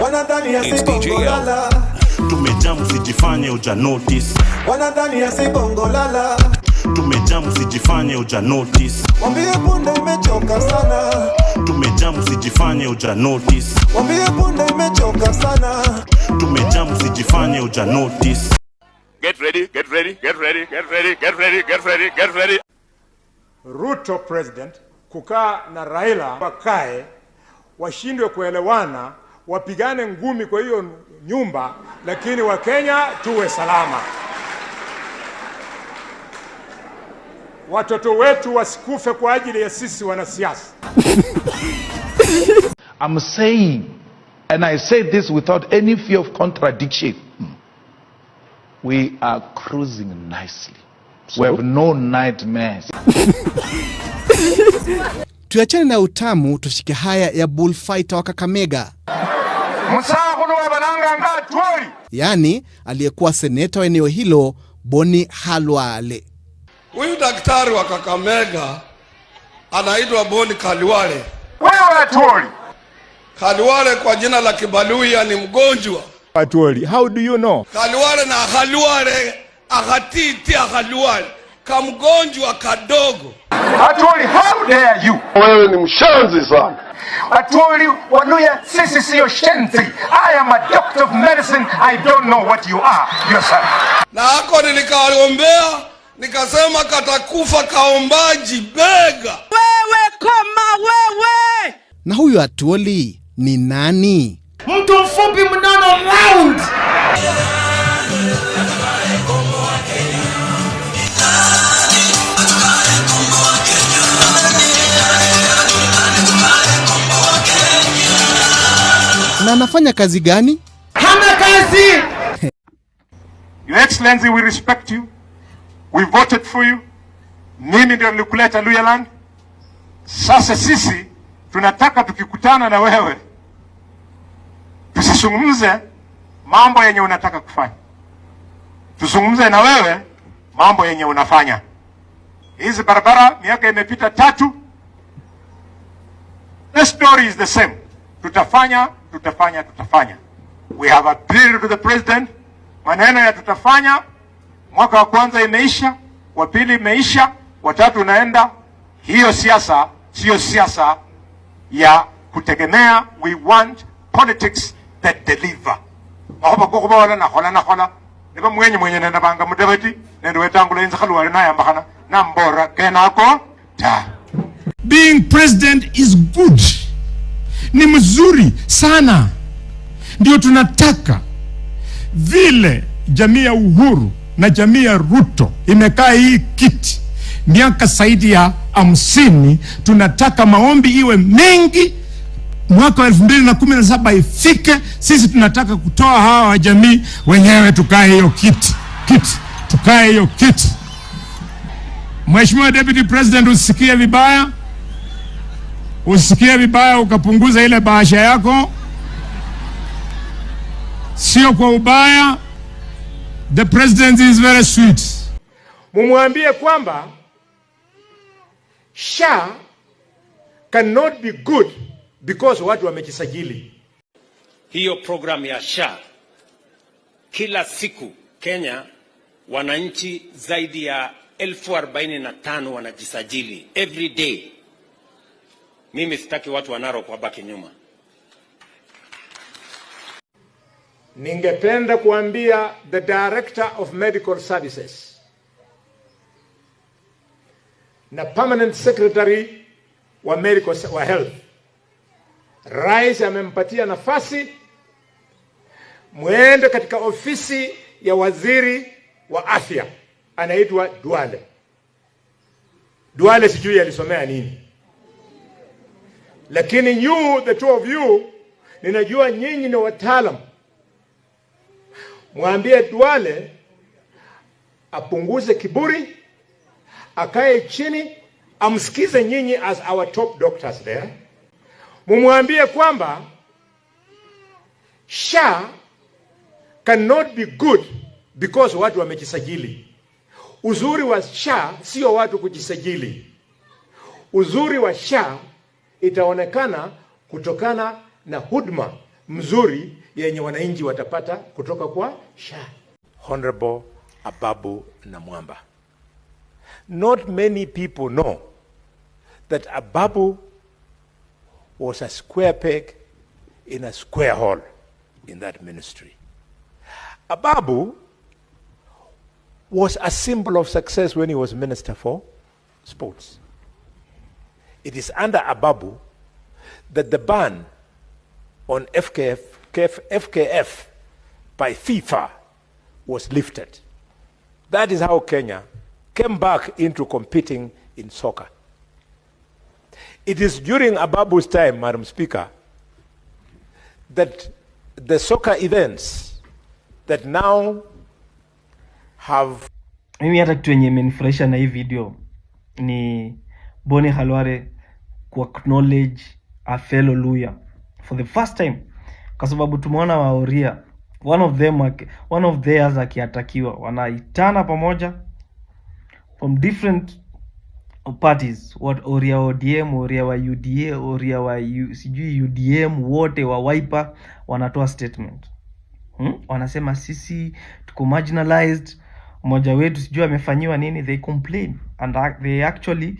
Wanadhani asibongolala. Tumejamu sijifanye uja notice. Wanadhani asibongolala. Tumejamu sijifanye uja notice. Wambie punde imechoka sana. Tumejamu sijifanye uja notice. Wambie punde imechoka sana. Tumejamu sijifanye uja notice. Get ready, get ready, get ready, get ready, get ready, get ready, get ready. Ruto president kukaa na Raila wakae washindwe kuelewana, wapigane ngumi kwa hiyo nyumba, lakini Wakenya tuwe salama. Watoto wetu wasikufe kwa ajili ya sisi wanasiasa. I'm saying, and I say this without any fear of contradiction, we are cruising nicely. So? We have no nightmares. Tuachane na utamu, tushike haya ya bullfighter wa Kakamega. Yani aliyekuwa seneta wa eneo hilo Boni Khalwale. Huyu daktari wa Kakamega anaitwa Boni Khalwale. Wewe Atwoli. Khalwale kwa jina la Kibaluya ni mgonjwa. Atwoli, how do you know? Khalwale na Khalwale akatiti Khalwale kamgonjwa kadogo. Atwoli, how dare you? Wewe ni mshanzi sana. Atwoli, wanuya sisi sio shenzi. I am a doctor of medicine. I don't know what you are yourself. Na hako nilikaombea nikasema katakufa kaombaji bega. Wewe koma wewe. Na huyu Atwoli ni nani? Mtu mfupi mnono round. Na anafanya kazi gani? Hana kazi. Your Excellency, we respect you. We voted for you. Mimi ndio nilikuleta Luyaland. Sasa sisi tunataka tukikutana na wewe tusizungumze mambo yenye unataka kufanya. Tuzungumze na wewe mambo yenye unafanya. Hizi barabara miaka imepita 3. The story is the same. Tutafanya. We have appealed to the president. Maneno ya tutafanya. Mwaka wa kwanza imeisha, wa pili imeisha, wa tatu unaenda. Hiyo siasa sio siasa ya kutegemea. We want politics that deliver. Mahoba koko bawala na hola. Neba mwenye nenda banga mudabati, nenda wetangula inza Khalwale na yambakana, na mbora kenako ta. Being president is good. Ni mzuri sana. Ndio tunataka. Vile jamii ya Uhuru na jamii ya Ruto imekaa hii kiti miaka zaidi ya 50, tunataka maombi iwe mengi. Mwaka wa 2017 ifike, sisi tunataka kutoa hawa wa jamii wenyewe tukae hiyo kiti. Tukae hiyo kiti. Mheshimiwa Deputy President, usikie vibaya ukapunguza ile bahasha yako. Sio kwa ubaya. The president is very sweet. Mumwambie kwamba SHA cannot be good because watu wamejisajili. Hiyo program ya SHA, kila siku Kenya wananchi zaidi ya 45,000 wanajisajili every day. Mimi sitaki watu wa Narok wabaki nyuma. Ningependa kuambia the Director of Medical Services na Permanent Secretary wa Medical wa Health, Rais amempatia nafasi, muende katika ofisi ya waziri wa afya, anaitwa Duale sijui alisomea nini, lakini you, the two of you, ninajua nyinyi ni wataalamu. Mwambie Duale apunguze kiburi, akae chini, amsikize nyinyi as our top doctors there. Mumwambie kwamba SHA cannot be good because watu wamejisajili. Uzuri wa SHA sio watu kujisajili. Uzuri wa SHA itaonekana kutokana na huduma mzuri yenye wananchi watapata kutoka kwa SHA. Honorable Ababu Namwamba. Not many people know that Ababu was a square peg in a square hole in that ministry. Ababu was a symbol of success when he was Minister for Sports. It is under Ababu that the ban on FKF by FIFA was lifted. That is how Kenya came back into competing in soccer. It is during Ababu's time, Madam Speaker, that the soccer events that now have... Mimi hata kitu yenye imenifurahisha na hii video ni Boni Khalwale ku acknowledge a fellow lawyer for the first time, kwa sababu tumeona Waoria one of theirs akiatakiwa, wanaitana pamoja from different parties, what Oria ODM, Oria wa UDA, Oria wa sijui UDM, wote wa Wiper wanatoa statement. Wanasema sisi tuko marginalized, mmoja wetu sijui amefanyiwa nini, they complain and they actually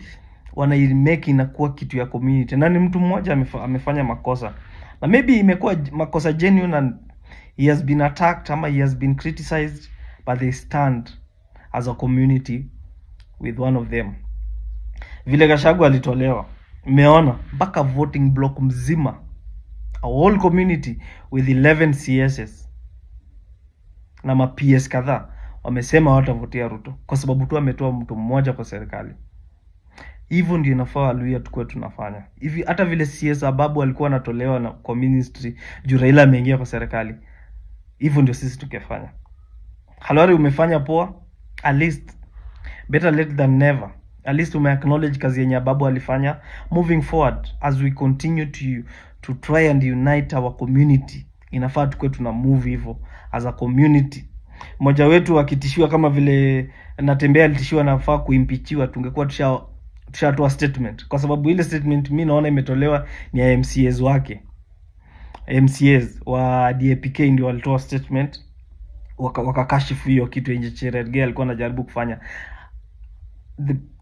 wana make inakuwa kitu ya community. Na ni mtu mmoja amefanya makosa, na maybe imekuwa makosa genuine and he has been attacked ama he has been criticized, but they stand as a community with one of them. Vile Gachagua alitolewa, meona mpaka voting block mzima, a whole community with 11 CSs na ma PS kadhaa wamesema watavotia Ruto kwa sababu tu ametoa mtu mmoja kwa serikali. Hivyo ndio inafaa Waluhya tukue tunafanya. Hivi hata vile CS Ababu alikuwa anatolewa na kwa ministry juu Raila ameingia kwa serikali, hivyo ndio sisi tukifanya. Khalwale umefanya poa, at least better late than never. At least acknowledge kazi yenye Ababu alifanya. Moving forward, as we continue to try and unite our community, inafaa tukue tuna move hivyo as a community. Mmoja wetu akitishiwa kama vile Natembea alitishiwa nafaa kuimpichiwa, tungekuwa tushatoa statement, kwa sababu ile statement mimi naona imetolewa ni ya MCAs wake. MCAs wa DAPK ndio walitoa statement wakakashifu hiyo kitu yenye Cherargei alikuwa anajaribu kufanya.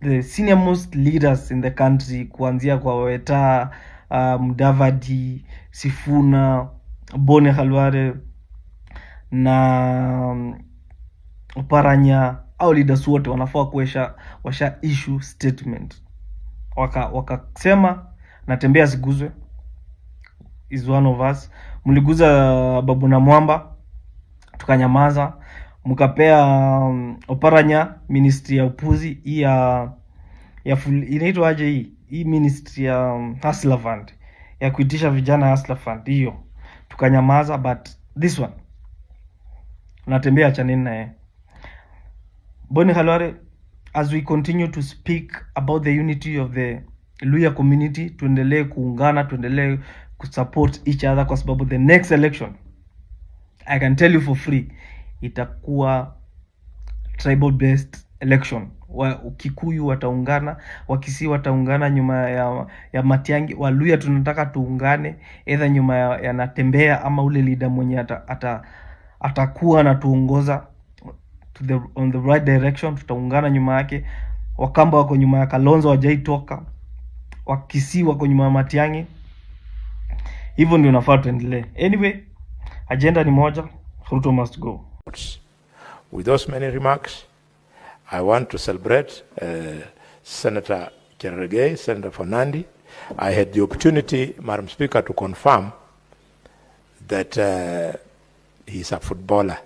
The senior most leaders in the country, kuanzia kwa Weta, Mudavadi, Sifuna, Boni Khalwale na Oparanya, au leaders wote wanafaa washa issue statement. Wakasema Natembea siguzwe, is one of us. Mliguza Babu Namwamba, tukanyamaza. Mkapea Oparanya ministry ya upuzi, inaitwa aje hii ministry ya Hustler Fund, ya kuitisha vijana Hustler Fund, hiyo tukanyamaza. But this one Natembea chaneni naye. Boni Khalwale, as we continue to speak about the unity of the Luhya community, tuendelee kuungana, tuendelee kusupport each other, kwa sababu the next election, I can tell you for free, itakuwa tribal based election. Ukikuyu wataungana, Wakisii wataungana nyuma ya Matiang'i. Waluhya tunataka tuungane either nyuma ya Natembea ama ule leader mwenye atakuwa na tuongoza on the right direction, tutaungana nyuma yake. Wakamba wako nyuma ya Kalonzo wajaitoka, Wakisii wako nyuma ya Matiang'i. Hivyo ndio nafaa tuendelee. Anyway, agenda ni moja, Ruto must go. With those many remarks, I want to celebrate Senator Cherargei, Senator Fernandi. I had the opportunity, Madam Speaker, to confirm that he's a footballer.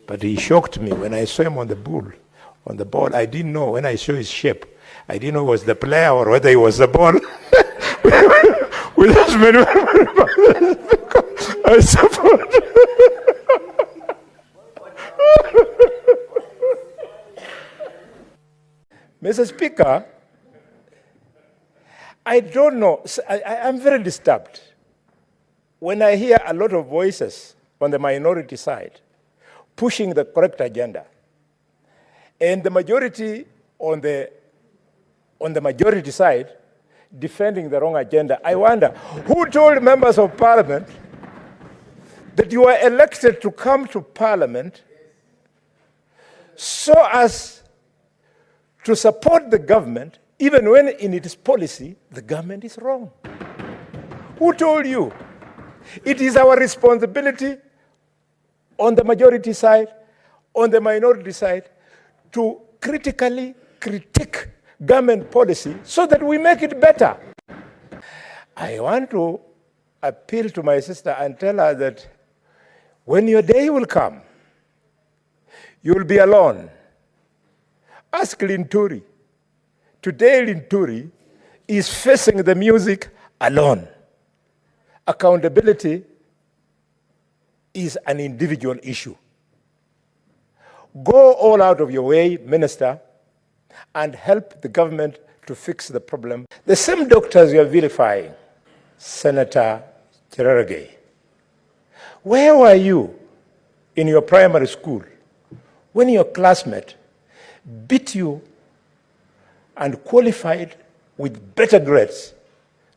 But he shocked me when I saw him on the ball. I didn't know, when I saw his shape, I didn't know it was the player or whether he was the ball. With those many I support. Mr. Speaker, I don't know. I'm very disturbed when I hear a lot of voices on the minority side pushing the correct agenda, and the majority on the majority side defending the wrong agenda. I wonder who told members of parliament that you are elected to come to Parliament so as to support the government, even when in its policy, the government is wrong. Who told you? It is our responsibility on the majority side, on the minority side, to critically critique government policy so that we make it better. I want to appeal to my sister and tell her that when your day will come, you will be alone. Ask Linturi. Today Linturi is facing the music alone. Accountability is an individual issue. Go all out of your way, Minister, and help the government to fix the problem. The same doctors you are vilifying, Senator Cherargei, where were you in your primary school when your classmate beat you and qualified with better grades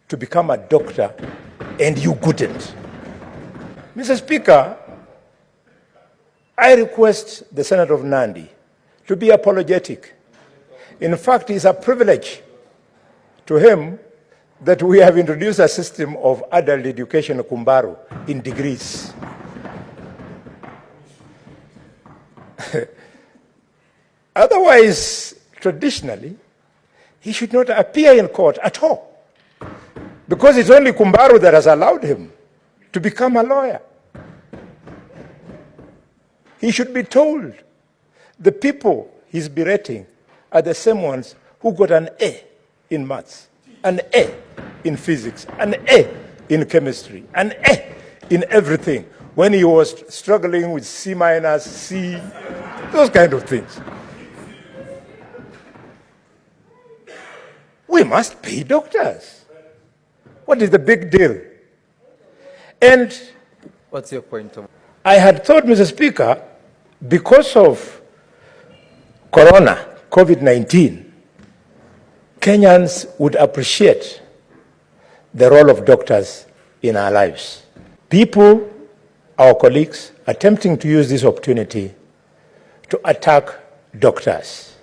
to become a doctor and you couldn't? Mr. Speaker, I request the Senator of Nandi to be apologetic. In fact, it's a privilege to him that we have introduced a system of adult education, Kumbaru, in degrees. Otherwise, traditionally, he should not appear in court at all, because it's only Kumbaru that has allowed him to become a lawyer. He should be told the people he's berating are the same ones who got an A in maths, an A in physics, an A in chemistry, an A in everything when he was struggling with C minus, C, those kind of things. We must pay doctors. What is the big deal? And what's your point? I had thought, Mr. Speaker, because of Corona, COVID-19, Kenyans would appreciate the role of doctors in our lives. People, our colleagues, attempting to use this opportunity to attack doctors.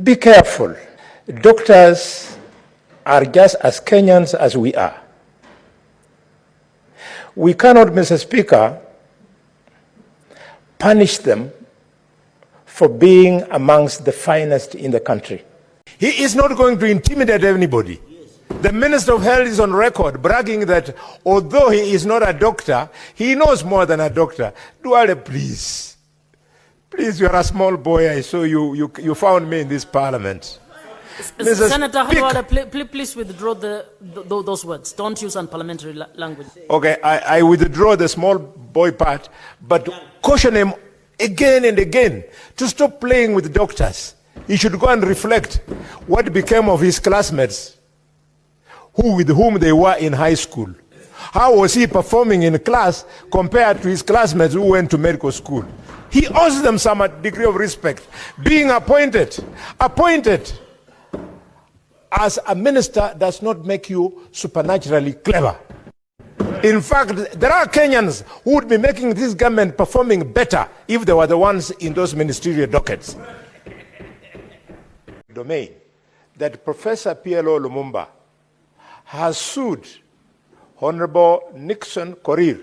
Be careful. Doctors are just as Kenyans as we are. We cannot, Mr. Speaker, punish them for being amongst the finest in the country. He is not going to intimidate anybody. The Minister of Health is on record bragging that although he is not a doctor, he knows more than a doctor. Duale, please. Please, you are a small boy. I saw you found me in this parliament. Senator Khalwale, please withdraw those words. Don't use unparliamentary language. Okay, I withdraw the small boy part, but caution him again and again to stop playing with doctors. He should go and reflect what became of his classmates, with whom they were in high school. How was he performing in class compared to his classmates who went to medical school? He owes them some degree of respect. Being appointed as a minister does not make you supernaturally clever. In fact, there are Kenyans who would be making this government performing better if they were the ones in those ministerial dockets. Domain that Professor PLO Lumumba has sued Honorable Nixon Korir,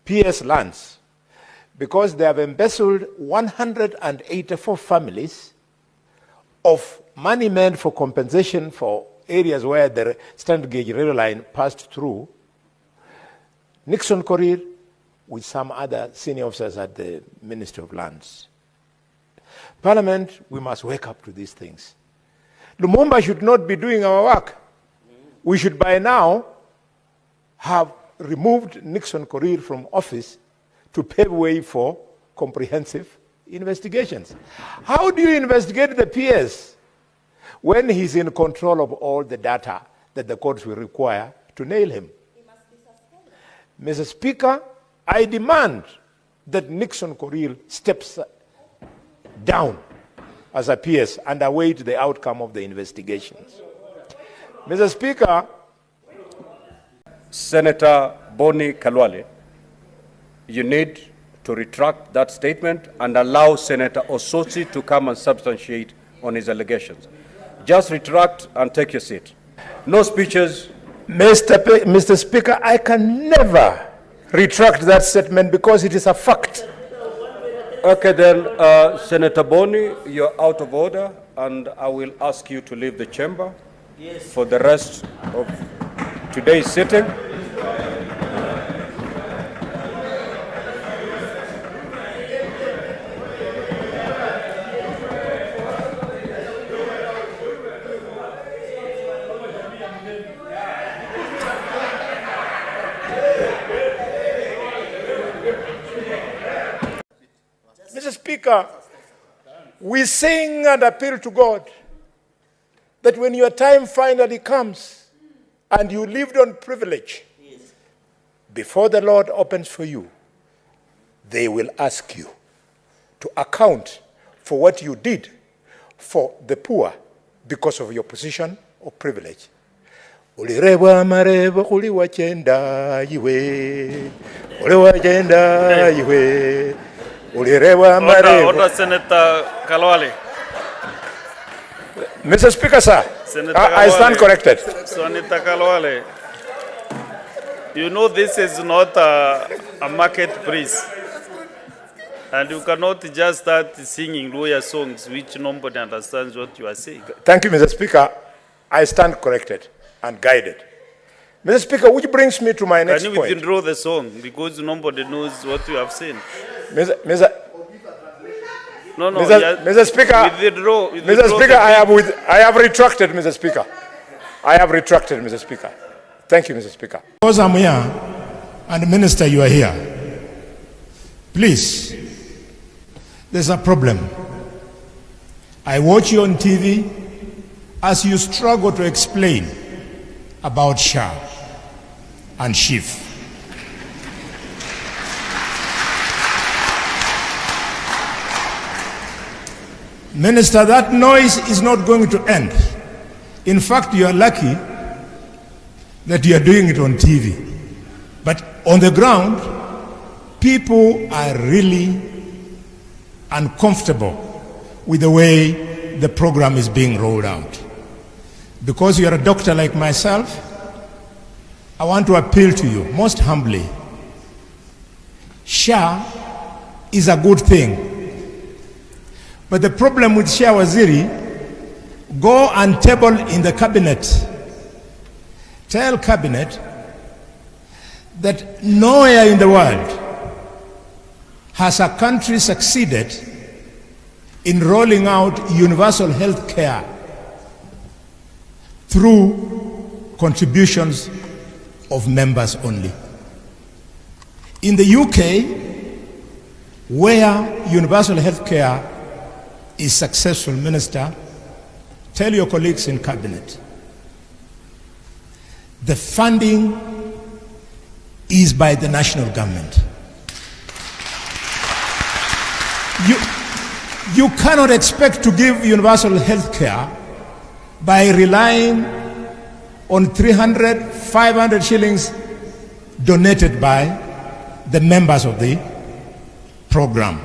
PS Lands, because they have embezzled 184 families of money meant for compensation for areas where the standard gauge rail line passed through. Nixon Korir with some other senior officers at the Ministry of Lands. Parliament, we must wake up to these things. Lumumba should not be doing our work. We should by now have removed Nixon Korir from office to pave way for comprehensive investigations. How do you investigate the PS when he's in control of all the data that the courts will require to nail him? Mr. Speaker, I demand that Nixon Korir steps down as a PS and await the outcome of the investigations. Mr. Speaker, Senator Boni Khalwale, you need to retract that statement and allow Senator Osotsi to come and substantiate on his allegations. Just retract and take your seat. No speeches. Mr. Speaker, I can never retract that statement because it is a fact. Okay, then, Senator Boni, you're out of order, and I will ask you to leave the chamber for the rest of today's sitting. Mr. Speaker, we sing and appeal to God that when your time finally comes and you lived on privilege, before the Lord opens for you, they will ask you to account for what you did for the poor because of your position of privilege. Ulirewa marewa kuliwa chenda iwe, uliwa chenda iwe. Order, Senator Khalwale. Mr. Speaker, sir, I stand corrected. Senator Khalwale, you know this is not a marketplace. And you cannot just start singing lawyer songs which nobody understands what you are saying. Thank you, Mr. Speaker. I stand corrected and guided. Mr. Speaker, which brings me to my next point. Can you withdraw the song because nobody knows what you have said? Mr. Speaker, withdraw Mr. Speaker, I have retracted, Mr. Speaker. I have retracted, Mr. Speaker. Thank you, Mr. Speaker. Because I'm here, and Minister, you are here. Please, there's a problem. I watch you on TV as you struggle to explain about SHA and SHIF. Minister, that noise is not going to end. In fact, you are lucky that you are doing it on TV. But on the ground, people are really uncomfortable with the way the program is being rolled out. Because you are a doctor like myself, I want to appeal to you most humbly. SHA is a good thing. But the problem with SHA Waziri, go and table in the cabinet. Tell cabinet that nowhere in the world has a country succeeded in rolling out universal health care through contributions of members only. In the UK, where universal health care is successful, Minister, tell your colleagues in cabinet, the funding is by the national government. You cannot expect to give universal health care by relying on 300, 500 shillings donated by the members of the program.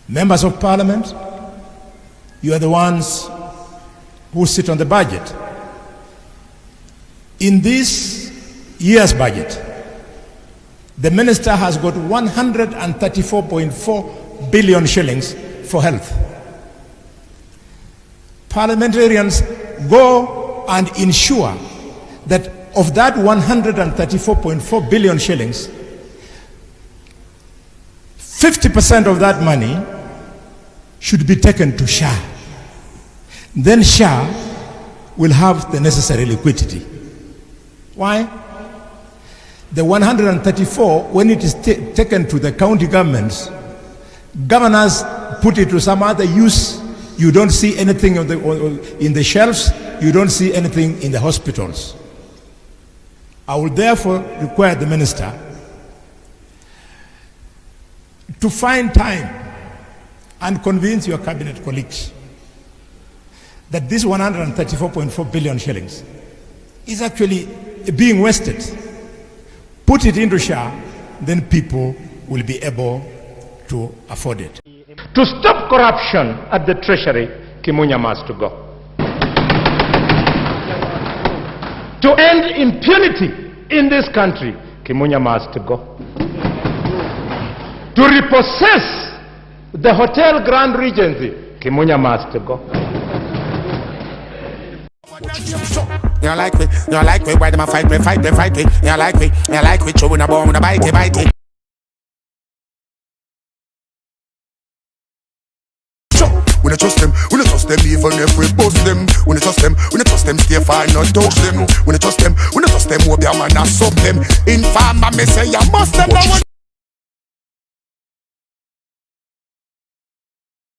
Members of Parliament, you are the ones who sit on the budget. In this year's budget, the minister has got 134.4 billion shillings for health. Parliamentarians, go and ensure that of that 134.4 billion shillings, 50% of that money should be taken to SHA. Then SHA will have the necessary liquidity. Why? The 134, when it is taken to the county governments, governors put it to some other use. You don't see anything in the shelves. You don't see anything in the hospitals. I will therefore require the minister to find time and convince your cabinet colleagues that this 134.4 billion shillings is actually being wasted. Put it into SHA, then people will be able to afford it. To stop corruption at the treasury, Kimunya must go. To end impunity in this country, Kimunya must go. To repossess the Hotel Grand Regency, Kimunya must go. You like me, why them a fight me, You like me, chewing a bone with a bite. We don't trust them, even if we bust them. We don't trust them, stay far, not touch them. We don't trust them, hope their man not sub them. Informer, me say, you must them, now